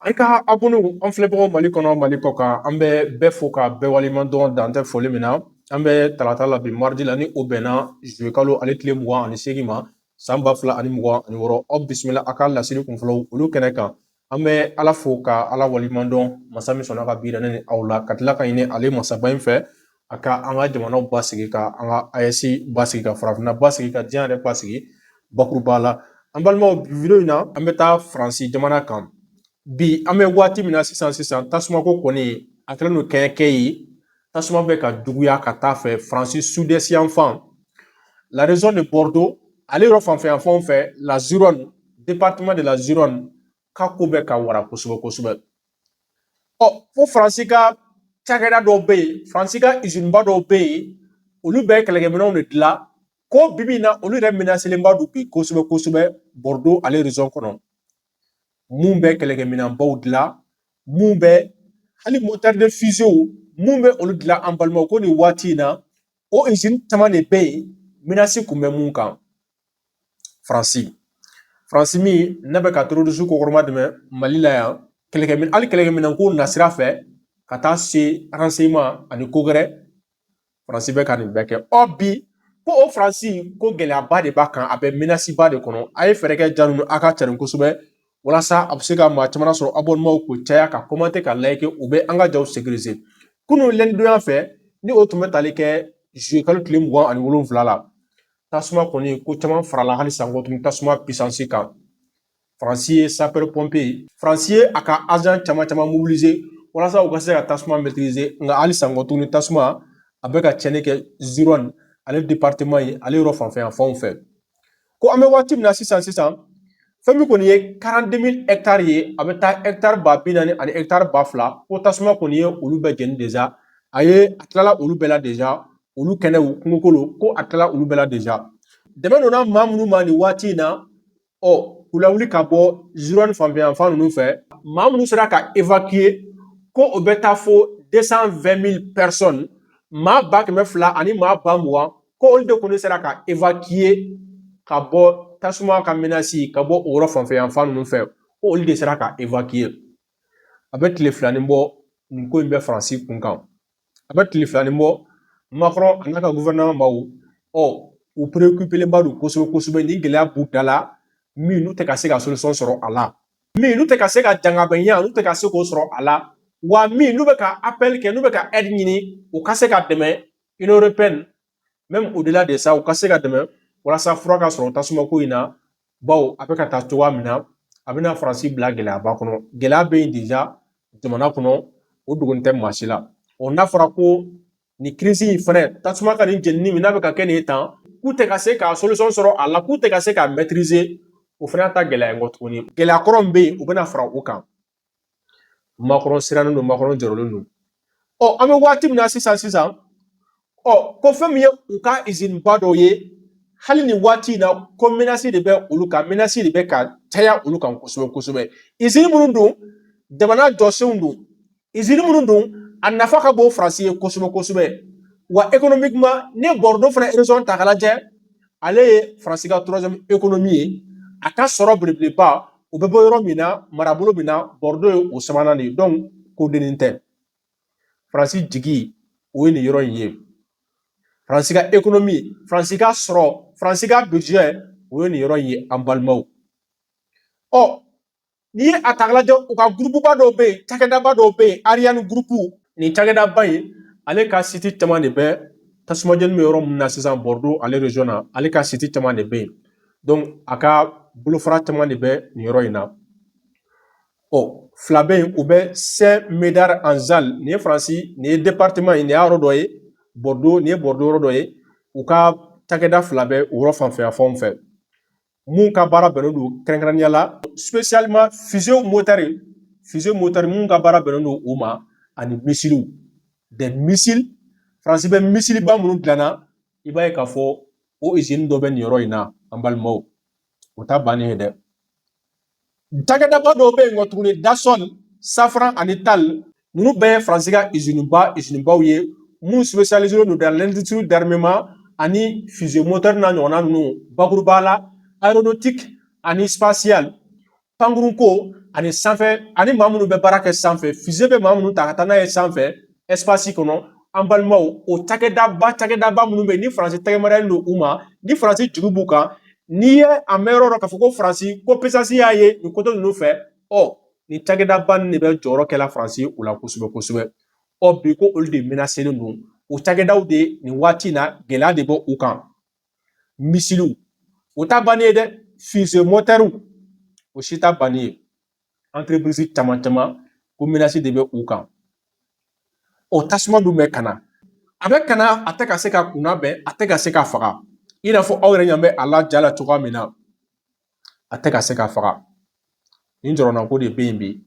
An ka abonnew an filɛbagaw Mali kɔnɔ Mali kɔ kan an bɛ bɛɛ fo ka bɛɛ waleɲuman dɔn dan tɛ foli min na an bɛ tarata la bi mardi la ni o bɛnna juwe kalo ale tile 28 ma san 2026 aw bisimila a ka laseli kunfɔlɔw olu kɛnɛ kan an bɛ ala fo ka ala waleɲuman dɔn masa min sɔnna ka bi ne ni aw la ka tila ka ɲini ale masaba in fɛ a ka an ka jamanaw basigi ka an ka AES basigi ka farafinna basigi ka diɲɛ yɛrɛ basigi bakuruba la an balimaw video in na an bɛ taa Faransi jamana kan bi an bɛ waati min na sisan tasumako kɔni a kɛlen don kɛɲɛkɛ ye tasuma bɛ ka juguya ka taa fɛ Faransi sud-est yanfan la région de Bordeaux ale yɔrɔ fanfɛyanfanw fɛ la Gironde département de la Gironde ka ko bɛ ka wara kosɛbɛ kosɛbɛ fo Faransi ka cakɛda dɔw bɛ yen Faransi ka usine ba dɔw bɛ yen olu bɛɛ ye kɛlɛkɛminɛnw de dilan ko bibi in na olu yɛrɛ menacelenba don bi kosɛbɛ kosɛbɛ Bordeaux ale région kɔnɔ mun bɛ kɛlɛkɛminɛnbaw dilan mun bɛ hali moteur de fusion mun bɛ olu dilan an balimaw ko nin waati in na o usine caman de bɛ yen menace kun bɛ mun kan Faransi min n'a bɛ ka terroriste kɔkɔrɔma dɛmɛ Mali la yan hali kɛlɛkɛminɛnko nasira fɛ ka taa se renseignement ani ko gɛrɛ Faransi bɛ ka nin bɛɛ kɛ bi ko o Faransi ko gɛlɛyaba de b'a kan a bɛ menace ba de kɔnɔ a ye fɛɛrɛ kɛ jaa ninnu a ka carin kosɛbɛ walasa a bɛ se ka maa caman sɔrɔ abonnement ko caya ka commenter ka like u bɛ an ka jaw sécuriser kunun lɛndonya fɛ ni o tun bɛ tali kɛ juillet kalo tile 27 la tasuma kɔni ko caman farala hali san tuguni tasuma puissance kan Faransi ye sapeur pompier Faransi ye a ka agent caman mobiliser walasa u ka se ka tasuma maîtriser nka hali san tuguni tasuma a bɛ ka tiɲɛni kɛ Gironde ale département ye ale yɔrɔ fanfɛyanfanw fɛ ko an bɛ waati min na sisan fɛn min kɔni ye 42 000 hectares ye a bɛ taa hectare 40,000 ani hectare 2,000 ko tasuma kɔni ye olu bɛɛ jeni déjà a tilala olu bɛɛ la déjà olu kɛnɛw kungokolo ko a tilala olu bɛɛ la déjà dɛmɛ donna maa minnu ma nin waati in na k'u lawuli ka bɔ Gironde fanfɛyanfan ninnu fɛ maa minnu sera ka évacuer ko o bɛ taa fo 220 000 personnes maa 200,000 ani maa 20,000 ko olu de kɔni sera ka évacuer ka bɔ tasuma ka menace ka bɔ o yɔrɔ fanfɛyanfan ninnu fɛ ko olu de sera ka évacuer a bɛ tile filanin bɔ nin ko in bɛ Faransi kun kan a bɛ tile filanin bɔ Macron a n'a ka gouvernement baw u préoccupé ba don kosɛbɛ ni gɛlɛya b'u da la min n'u tɛ ka se ka solution sɔrɔ a la min n'u tɛ ka se ka jangabɛnya n'u tɛ ka se k'o sɔrɔ a la wa min n'u bɛ ka appel kɛ n'u bɛ ka aide ɲini u ka se ka dɛmɛ Union européenne même au-delà de ça u ka se ka dɛmɛ walasa fura ka sɔrɔ tasumako in na baw a bɛ ka taa cogoya min na a bɛna Faransi bila gɛlɛyaba kɔnɔ gɛlɛya bɛ yen déjà jamana kɔnɔ o dogolen tɛ maa si la n'a fɔra ko ni crise in fɛnɛ tasuma ka nin jenini min n'a bɛ ka kɛ nin tan k'u tɛ ka se ka solution sɔrɔ a la k'u tɛ ka se ka maîtriser o fɛnɛ ta gɛlɛya kɔ tuguni gɛlɛya kɔrɔ min bɛ yen u bɛna fara o kan Macron sirannen don Macron jɔrɔlen don an bɛ waati min na sisan ko fɛn min ye u ka usine ba dɔw ye hali ni waati in na ko menace de bɛ olu kan menace de bɛ ka caya olu kan kosɛbɛ usine minnu don jamana jɔsenw don usine minnu don a nafa ka bon Faransi ye kosɛbɛ wa économiquement ni Bordeaux fana région ta k'a lajɛ ale ye Faransi ka 3e économie ye a ka sɔrɔ belebeleba o bɛ bɔ yɔrɔ min na marabolo min na Bordeaux ye o sabanan de ye donc ko denin tɛ Faransi jigi o ye nin yɔrɔ in ye Faransi ka économie Faransi ka sɔrɔ Faransi ka budget o ye nin yɔrɔ in ye an balimaw n'i ye a ta k'a lajɛ u ka groupe ba dɔw bɛ yen cakɛdaba dɔw bɛ yen Ariane groupe nin cakɛdaba in ale ka site caman de bɛ tasuma jeni bɛ yɔrɔ min na sisan Bordeaux ale région na ale ka site caman de bɛ yen donc a ka bolofara caman de bɛ nin yɔrɔ in na fila bɛ yen u bɛ Saint-Médard-en-Jalles nin ye Faransi nin ye département ye nin y'a yɔrɔ dɔ ye Bordeaux nin ye Bordeaux yɔrɔ dɔ ye u ka cakɛda fila bɛ o yɔrɔ fanfɛyanfanw fɛ mun ka baara bɛnnen don kɛrɛnkɛrɛnnenya la spécialement fusée moteur mun ka baara bɛnnen don o ma ani missile des missiles Faransi bɛ missile ba minnu dilanna i b'a ye k'a fɔ o usine dɔ bɛ nin yɔrɔ in na an balimaw o ta bannen ye dɛ cakɛdaba dɔw bɛ yen nɔ tuguni Dassault Safran ani Tal ninnu bɛɛ ye Faransi ka usine baw ye mun spécialisé don dans l'industrie d'armement ani fusée moteur n'a ɲɔgɔnna ninnu bakuruba la aéronautique ani spatial pankurun ko ani sanfɛ ani maa minnu bɛ baara kɛ sanfɛ fusée bɛ maa minnu ta ka taa n'a ye sanfɛ espace kɔnɔ an balimaw o cakɛdaba minnu bɛ yen ni Faransi tɛgɛmaralen don u ma ni Faransi jigi b'u kan n'i ye a mɛn yɔrɔ k'a fɔ ko Faransi ko puissance y'a ye nin côté ninnu fɛ nin cakɛdaba ninnu de bɛ jɔyɔrɔ kɛla Faransi u la kosɛbɛ bi ko olu de menacelen don o cakɛdaw de nin waati in na gɛlɛya de bɔ u kan misiliw o ta bannen ye dɛ fusée moteur o si ta bannen ye entreprise caman ko menace de bɛ u kan o tasuma dun bɛ kana a bɛ kana a tɛ ka se ka kunna bɛn a tɛ ka se ka faga i n'a fɔ aw yɛrɛ ɲɛ bɛ a la ja la cogoya min na a tɛ ka se ka faga nin jɔrɔnako de bɛ yen bi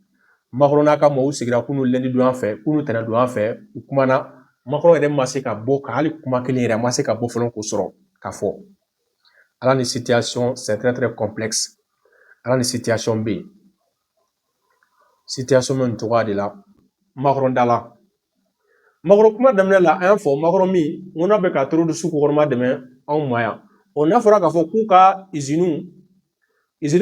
Macron n'a ka mɔgɔw sigira kunun lundi don an fɛ kunun tɛnɛn don an fɛ u kumana Macron yɛrɛ ma se ka bɔ ka hali kuma kelen yɛrɛ ma se ka bɔ fɔlɔ k'o sɔrɔ ka fɔ ala ni situation c'est très complexe ala ni situation bɛ yen situation bɛ nin cogoya de la Macron dala Macron kuma daminɛ la an y'a fɔ Macron min n ko n'a bɛ ka terroriste kɔkɔrɔma dɛmɛ anw ma yan n'a fɔra k'a fɔ k'u ka usine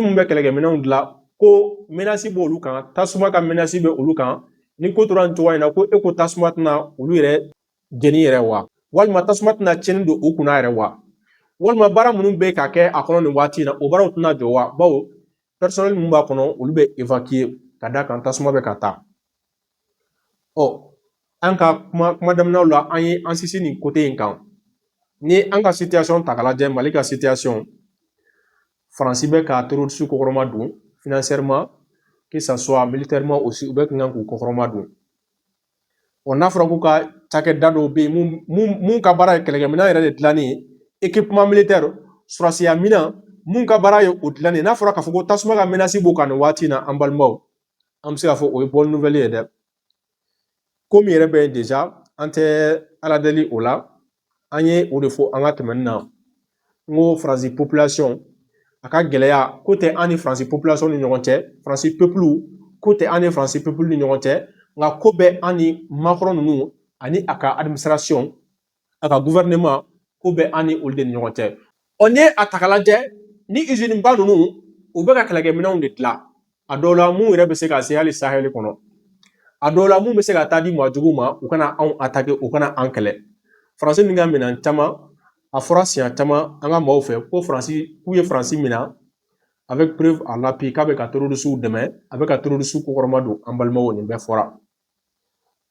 min bɛ kɛlɛkɛminɛnw dilan ko menace b'olu kan tasuma ka menace bɛ olu kan ni ko tora nin cogoya in na ko ko tasuma tɛna olu yɛrɛ jeni yɛrɛ wa walima tasuma tɛna tiɲɛni don u kunna yɛrɛ wa walima baara minnu bɛ ka kɛ a kɔnɔ nin waati in na o baaraw tɛna jɔ wa bawo personnel min b'a kɔnɔ olu bɛ évacuer ka d'a kan tasuma bɛ ka taa an ka kuma daminɛw la an ye an sisi nin côté in kan ni an ka situation ta k'a lajɛ Mali ka situation Faransi bɛ ka terroriste kɔkɔrɔma don financièrement que ça soit militairement aussi u bɛ kan k'u kɔkɔrɔma don n'a fɔra k'u ka cakɛda dɔw bɛ yen mun ka baara ye kɛlɛkɛminɛn yɛrɛ de dilanni ye équipement militaire surasiya minɛn mun ka baara ye o dilanni n'a fɔra k'a fɔ ko tasuma ka menace b'u kan nin waati in na an balimaw an bɛ se k'a fɔ o ye bonne nouvelle ye dɛ ko min yɛrɛ bɛ yen déjà an tɛ ala deli o la an ye o de fɔ an ka tɛmɛni na n ko Faransi population a ka gɛlɛya ko tɛ an ni Faransi population ni ɲɔgɔn cɛ Faransi peuple ko tɛ an ni Faransi peuple ni ɲɔgɔn cɛ nka ko bɛ an ni Macron ninnu ani a ka administration a ka gouvernement ko bɛ an ni olu de ni ɲɔgɔn cɛ n'i ye a ta k'a lajɛ ni usine ba ninnu u bɛ ka kɛlɛkɛminɛnw de dilan a dɔw la mun yɛrɛ bɛ se ka se hali Sahel kɔnɔ a dɔw la mun bɛ se ka taa di maajuguw ma u kana anw attaquer u kana an kɛlɛ Faransi min ka minɛn caman a fɔra siɲɛ caman an ka maaw fɛ ko k'u ye Faransi minɛ avec preuve à l'appui k'a bɛ ka terroristes dɛmɛ a bɛ ka terroristes kɔkɔrɔma don an balimaw nin bɛɛ fɔra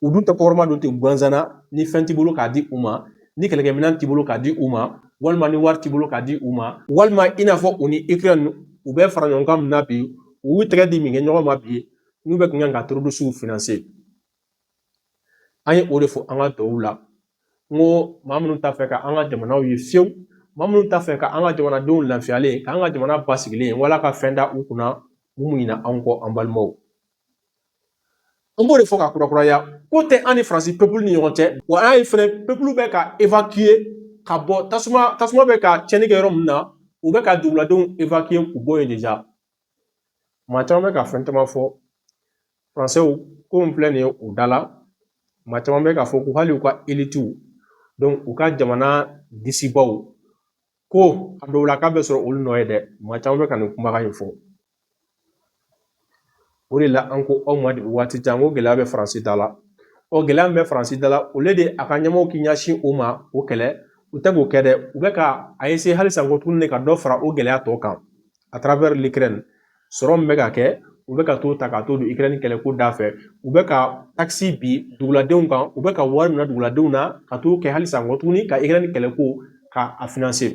u dun tɛ kɔkɔrɔma don ten ganzana ni fɛn t'i bolo k'a di u ma ni kɛlɛkɛminɛn t'i bolo k'a di u ma walima ni wari t'i bolo k'a di u ma walima i n'a fɔ u ni Ukraine u bɛ fara ɲɔgɔn kan min na bi u y'u tɛgɛ di min kɛ ɲɔgɔn ma bi n'u bɛ kan ka terroristes financer an ye o de fɔ an ka tɔw la n ko maa minnu t'a fɛ ka an ka jamanaw ye fiyewu maa minnu t'a fɛ ka an ka jamanadenw lafiyalen k'an ka jamana basigilen wala ka fɛn da u kunna mun ɲina an kɔ an balimaw an b'o de fɔ ka kurakuraya ko tɛ an ni Faransi peuple ni ɲɔgɔn cɛ wa an y'a ye fɛnɛ peuple bɛ ka évacuer ka bɔ tasuma bɛ ka tiɲɛni kɛ yɔrɔ min na u bɛ ka duguladenw évacuer k'u bɔ yen déjà maa caman bɛ ka fɛn caman fɔ Français ko min filɛ nin ye u da la maa caman bɛ k'a fɔ ko hali u ka élite donc u ka jamana disibaw ko a dɔw la k'a bɛ sɔrɔ olu nɔ ye dɛ maa caman bɛ ka nin kumakan in fɔ o de la an ko aw ma de waati jan ko gɛlɛya bɛ Faransi da la gɛlɛya min bɛ Faransi da la au lieu de a ka ɲɛmɔgɔw k'i ɲɛsin o ma o kɛlɛ u tɛ k'o kɛ dɛ u bɛ ka a essayer halisa ko tuguni ka dɔ fara o gɛlɛya tɔ kan à travers l'Ukraine sɔrɔ min bɛ ka kɛ u bɛ ka t'o ta ka t'o don Ukraine kɛlɛko da fɛ u bɛ ka taxe bi duguladenw kan u bɛ ka wari minɛ duguladenw na ka t'o kɛ halisa ko tuguni ka Ukraine kɛlɛko ka a financer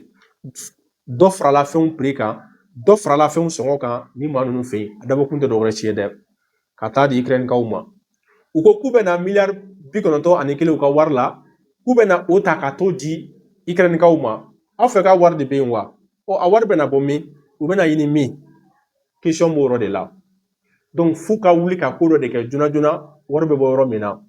dɔ farala fɛnw prix kan dɔ farala fɛnw sɔngɔ kan ni maa ninnu fɛ yen a dabɔkun tɛ dɔwɛrɛ si ye dɛ ka taa di Ukraine kaw ma u ko k'u bɛna miliyari 91 ka wari la k'u bɛna o ta ka t'o di Ukraine kaw ma aw fɛ ka wari de bɛ yen wa a wari bɛna bɔ min u bɛna ɲini min question b'o yɔrɔ de la donc f'u ka wuli ka ko dɔ de kɛ joona joona wari bɛ bɔ yɔrɔ min na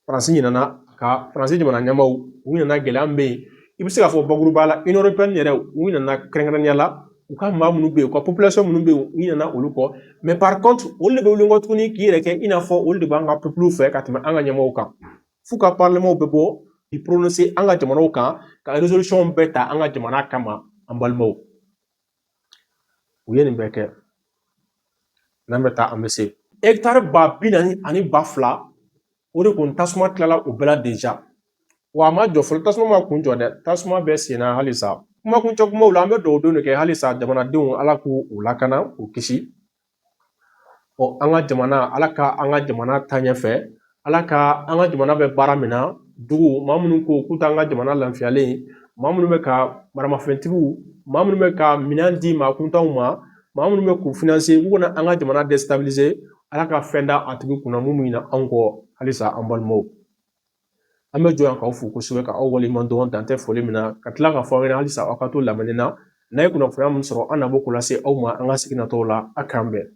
Faransi ɲinana ka Faransi jamana ɲɛmaaw u ɲinana gɛlɛya min bɛ yen i bɛ se k'a fɔ bakuruba la Union européenne yɛrɛ u ɲinana kɛrɛnkɛrɛnnenya la u ka maa minnu bɛ yen u ka population minnu bɛ yen u ɲinana olu kɔ mais par contre olu de bɛ wuli kɔ tuguni k'i yɛrɛ kɛ i n'a fɔ olu de b'an ka peuple fɛ ka tɛmɛ an ka ɲɛmɔgɔw kan f'u ka parlement bɛ bɔ i prononcer an ka jamanaw kan ka résolution bɛɛ ta an ka jamana kama an balimaw u ye nin bɛɛ kɛ n'an bɛ taa an bɛ se hectare 40,000 ani 2,000 o de kun tasuma tilala o bɛɛ la deja wa a ma jɔ fɔlɔ tasuma ma kun jɔ dɛ tasuma bɛ sen na halisa kuma kuncɛ kumaw la an bɛ dugawu don de kɛ halisa jamanadenw ala k'u lakana k'u kisi an ka jamana ala ka an ka jamana taa ɲɛfɛ ala ka an ka jamana bɛ baara min na dugu maa minnu ko k'u t'an ka jamana lafiyalen maa minnu bɛ ka maramafɛntigiw maa minnu bɛ ka minɛn di maa kuntanw ma maa minnu bɛ k'u finanse u kana an ka jamana destabiliser ala ka fɛn da a tigi kunna mun ɲina anw kɔ halisa an balimaw an bɛ jɔ yan k'aw fo kosɛbɛ ka aw waleɲuman dɔn dan tɛ foli min na ka tila ka fɔ aw ɲɛna halisa aw ka to lamɛnni na n'a ye kunnafoniya min sɔrɔ an na bɔ k'o lase aw ma an ka siginatɔw la a k'an bɛn